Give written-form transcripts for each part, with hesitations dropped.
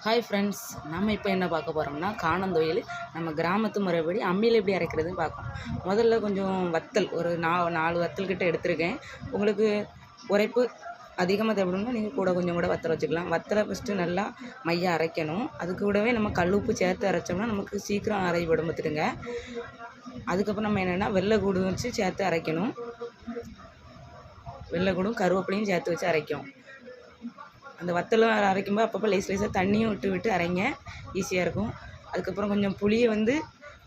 Hi friends, நம்ம இப்போ என்ன பார்க்க போகிறோம்னா காணந்தொயில் நம்ம கிராமத்து முறைப்படி அம்மியில் எப்படி அரைக்கிறதுன்னு பார்ப்போம். முதல்ல கொஞ்சம் வத்தல் ஒரு 4 வத்தல் கிட்ட எடுத்திருக்கேன். உங்களுக்கு உரைப்பு அதிகமாக தேவைப்படும்னா நீங்கள் கொஞ்சம் கூட வத்தல் வச்சுக்கலாம். வத்தலை ஃபஸ்ட்டு நல்லா மையாக அரைக்கணும். அதுக்கு கூடவே நம்ம கல் உப்பு சேர்த்து அரைச்சோம்னா நமக்கு சீக்கிரம் அரைப்படும் பார்த்துடுங்க. அதுக்கப்புறம் நம்ம என்னென்னா வெள்ளைக்கூடு வச்சு சேர்த்து அரைக்கணும். வெள்ளைக்கூடும் கருவேப்பிலையும் சேர்த்து வச்சு அரைக்கும். அந்த வத்தலும் அரைக்கும்போது அப்பப்போ லேசாக தண்ணியும் விட்டு அரைங்க, ஈஸியாக இருக்கும். அதுக்கப்புறம் கொஞ்சம் புளியை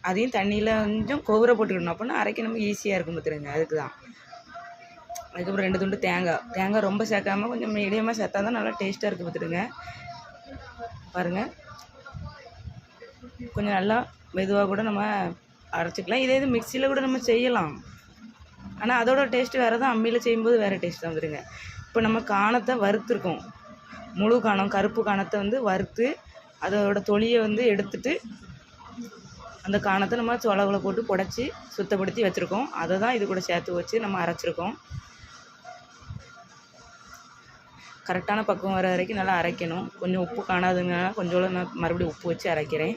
அதையும் தண்ணியில் கொஞ்சம் கோவர போட்டுக்கணும், அப்படின்னா அரைக்க நமக்கு ஈஸியாக இருக்கும் பார்த்துருங்க. அதுக்கு தான். அதுக்கப்புறம் 2 துண்டு தேங்காய் ரொம்ப சேர்க்காமல் கொஞ்சம் மீடியமாக சேர்த்தா தான் நல்லா டேஸ்ட்டாக இருக்குது பார்த்துருங்க. பாருங்கள், கொஞ்சம் நல்லா மெதுவாக கூட நம்ம அரைச்சிக்கலாம். இதே இது மிக்சியில் கூட நம்ம செய்யலாம், ஆனால் அதோட டேஸ்ட்டு வேறு தான். அம்மியில் செய்யும்போது வேறு டேஸ்ட் தான் வந்துடுங்க. இப்போ நம்ம காணத்தை வறுத்துருக்கோம். முழு காணம் கருப்பு காணத்தை வறுத்து அதோட தொலியை எடுத்துட்டு அந்த காணத்தை நம்ம சொலகுல போட்டு புடச்சி சுத்தப்படுத்தி வச்சுருக்கோம். அதை தான் இது கூட சேர்த்து வச்சு நம்ம அரைச்சிருக்கோம். கரெக்டான பக்குவம் வர வரைக்கும் நல்லா அரைக்கணும். கொஞ்சம் உப்பு காணாதுங்க, கொஞ்சோட நான் மறுபடியும் உப்பு வச்சு அரைக்கிறேன்.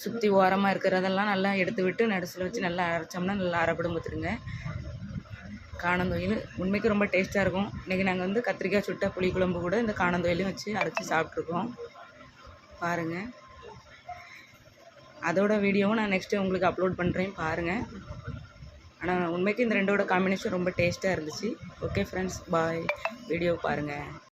சுற்றி ஓரமாக இருக்கிறதெல்லாம் நல்லா எடுத்து விட்டு நடுசில் வச்சு நல்லா அரைச்சோம்னா நல்லா அரைப்படும் பார்த்துருங்க. காணந்தொயில் உண்மைக்கு ரொம்ப டேஸ்ட்டாக இருக்கும். இன்றைக்கி நாங்கள் கத்திரிக்காய் சுட்ட புளிக்குழம்பு கூட இந்த காணந்தொயிலையும் வச்சு அரைச்சி சாப்பிட்ருக்கோம். பாருங்கள், அதோட வீடியோவும் நான் நெக்ஸ்ட்டு உங்களுக்கு அப்லோட் பண்ணுறேன், பாருங்கள். ஆனால் உண்மைக்கு இந்த ரெண்டோட காம்பினேஷன் ரொம்ப டேஸ்ட்டாக இருந்துச்சு. ஓகே ஃப்ரெண்ட்ஸ், பாய். வீடியோ பாருங்கள்.